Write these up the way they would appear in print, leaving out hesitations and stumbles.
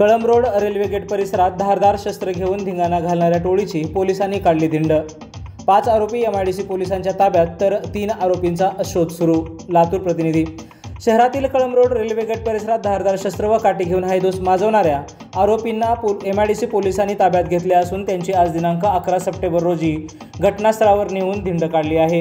Kalamb railway gate परिसरात धारदार शस्त्र घेऊन धिंगाणा घालणाऱ्या टोळीची पोलिसांनी काढली धिंड। 5 आरोपी MIDC पोलिसांच्या ताब्यात तर 3 आरोपींचा शोध सुरू। लातूर प्रतिनिधी। शहरातील कळंब रेल्वे गेट परिसरात धारदार शस्त्र व काठी घेऊन हैदोस माजवणाऱ्या आरोपींना MIDC पोलिसांनी ताब्यात घेतले असून त्यांची आज दिनांक 11 सप्टेंबर रोजी घटनास्थळावर नेऊन धिंड काढली आहे।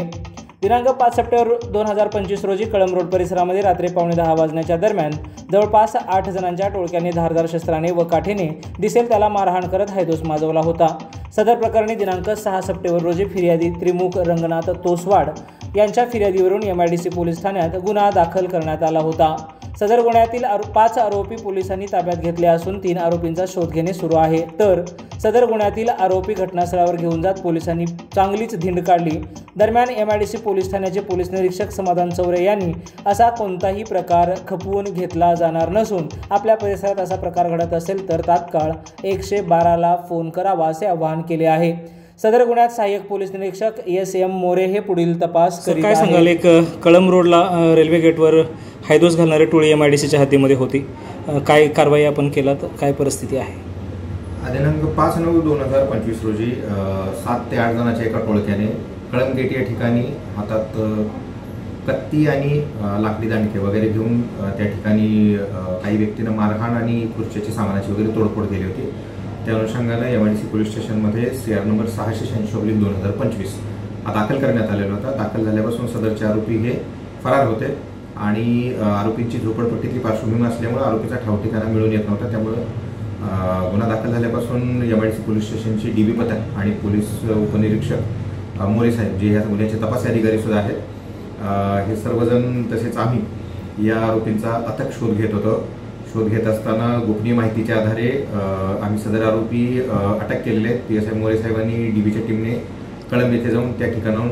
दिनांक 5 सप्टेंबर 2025 रोजी कळंब परिसरामध्ये रात्री 9:15 वाजण्याच्या दरम्यान जवळपास 8 जणांच्या टोळक्याने धारदार शस्त्राने व काठीने दिसेल त्याला मारहाण करत हैदोस माजवला होता। सदर प्रकरणी दिनांक 6 सप्टेंबर रोजी फिर्यादी त्रिमुख रंगनाथ तोसवाड यांच्या फिर्यादीवरून MIDC पोलीस ठाण्यात गुन्हा दाखल करण्यात आला होता। सदर गुन्ह्यातील 5 आरोपी पोलिसांनी ताब्यात घेतले असून 3 आरोपींचा शोध घेणे सुरू आहे। तर सदर गुन्ह्यातील आरोपी घटनास्थळावर घेऊन जात पोलिसांनी चांगलीच धिंड काढली। दरम्यान MIDC पोलीस ठाण्याचे पोलीस निरीक्षक समाधान चौरे यांनी असा कोणताही प्रकार खपवून घेतला जाणार नसून आपल्या परिसरात असा प्रकार घडत असेल तर तात्काळ 112ला फोन करावा असे आवाहन केले आहे। सदर गुन्ह्यात सहाय्यक पोलीस निरीक्षक SM मोरे हे पुढील तपास करीत आहेत। काय सांगाल, एक कळंब रोडला रेल्वे गेटवर हैदोस घालणारी टोळी MIDCच्या हद्दीमध्ये होती, काय कारवाई आपण केला तर काय परिस्थिती आहे? दिनांक 5/9/2025 रोजी 7 ते 8 जणांच्या एका टोळक्याने कळंब गेट या ठिकाणी हातात कत्ती आणि लाकडी दांडके वगैरे घेऊन त्या ठिकाणी काही व्यक्तींना मारहाण आणि खुर्च्याची सामानाची वगैरे तोडफोड केली होती। त्या अनुषंगाने MIDC पोलीस स्टेशनमध्ये CR नंबर 686/2025 दाखल करण्यात आलेला होता। दाखल झाल्यापासून सदरचे आरोपी हे फरार होते आणि आरोपींची झोपडपट्टीतली पार्श्वभूमी असल्यामुळे आरोपीचा ठाव ठिकाणा मिळून येत नव्हता। त्यामुळे गुन्हा दाखल झाल्यापासून MIDC पोलीस स्टेशनची DB पथक आणि पोलीस उपनिरीक्षक मोरे साहेब जे ह्या गुन्ह्याचे तपास अधिकारी सुद्धा आहेत, हे सर्वजण तसेच आम्ही या आरोपींचा अथक शोध घेत होतो। शोध घेत असताना गोपनीय माहितीच्या आधारे आम्ही सदर आरोपी अटक केलेले आहेत। PSI मोरे साहेबांनी DBच्या टीमने कळंब येथे जाऊन त्या ठिकाणाहून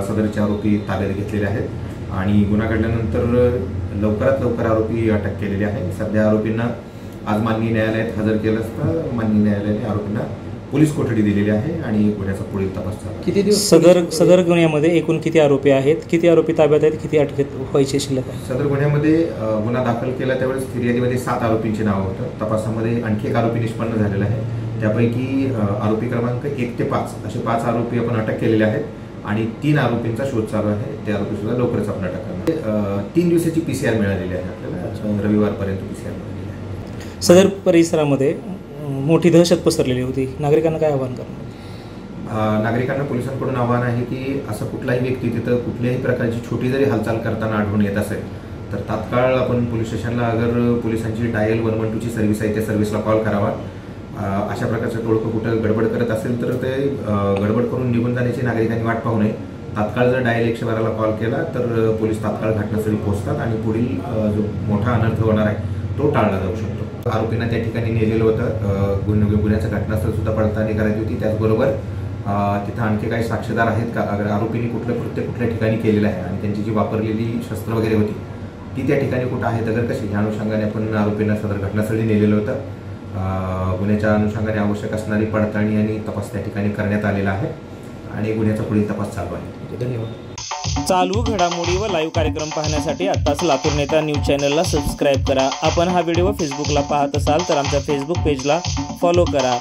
सदरचे आरोपी ताब्यात घेतलेले आहेत आणि गुन्हा घडल्यानंतर लवकरात लवकर आरोपी अटक केलेले आहे। सध्या आरोपींना आज माननीय न्यायालयात हजर केलं असता माननीय न्यायालयाने आरोपींना पोलीस कोठडी दिलेली आहे आणि गुन्ह्याचा पुढील तपास चालू आहे। किती दिवस सदर गुन्ह्यामध्ये एकूण किती आरोपी आहेत, किती आरोपी ताब्यात आहेत, किती अटकेत व्हायचे शिल्लक आहे? सदर गुन्ह्यामध्ये गुन्हा दाखल केला त्यावेळेस फिर्यादीमध्ये 7 आरोपींचे नाव होतं। तपासामध्ये आणखी एक आरोपी निष्पन्न झालेला आहे। त्यापैकी आरोपी क्रमांक 1 ते 5 असे 5 आरोपी आपण अटक केलेले आहेत आणि 3 आरोपींचा शोध चालू आहे। ते आरोपी सुद्धा लवकरच आपण अटक करणार। 3 दिवसाची PCR मिळालेली आहे आपल्याला, रविवारपर्यंत PCR मिळालेली आहे। सदर परिसरामध्ये मोठी दहशत पसरलेली होती, नागरिकांना काय आवाहन करणार? नागरिकांना पोलिसांकडून आवाहन आहे की असं कुठलाही व्यक्ती तिथं कुठल्याही प्रकारची छोटी जरी हालचाल करताना आढळून येत असेल तर तात्काळ आपण पोलीस स्टेशनला अगर पोलिसांची डायल 112ची सर्व्हिस आहे त्या सर्व्हिसला कॉल करावा। अशा प्रकारचं टोळकं कुठं गडबड करत असेल तर ते गडबड करून निघून जाण्याची नागरिकांनी वाट पाहू नये। तात्काळ जर डायल 112ला कॉल केला तर पोलीस तात्काळ घटनास्थळी पोहोचतात आणि पुढील जो मोठा अनर्थ होणार आहे तो टाळला जाऊ शकतो। आरोपींना त्या ठिकाणी नेलेलं होतं, गुन्ह्याचं घटनास्थळ सुद्धा पडताळणी करायची होती। त्याचबरोबर तिथं आणखी काही साक्षीदार आहेत का, अगर आरोपींनी कुठलं कृत्य कुठल्या ठिकाणी केलेलं आहे आणि त्यांची जी वापरलेली शस्त्र वगैरे होती ती त्या ठिकाणी कुठं आहेत अगर कशी, ह्या अनुषंगाने आपण आरोपींना सदर घटनास्थळी नेलेलं होतं। गुन्ह्याच्या अनुषंगाने आवश्यक असणारी पडताळणी आणि तपास त्या ठिकाणी करण्यात आलेला आहे आणि गुन्ह्याचा पुढील तपास चालू आहे। धन्यवाद। चालू घडामोडी व लाईव्ह कार्यक्रम पाहण्यासाठी आत्ताच लातूर नेता न्यूज चॅनलला सबस्क्राईब करा। आपण हा व्हिडिओ फेसबुकला पाहत असाल तर आमच्या फेसबुक पेजला फॉलो करा।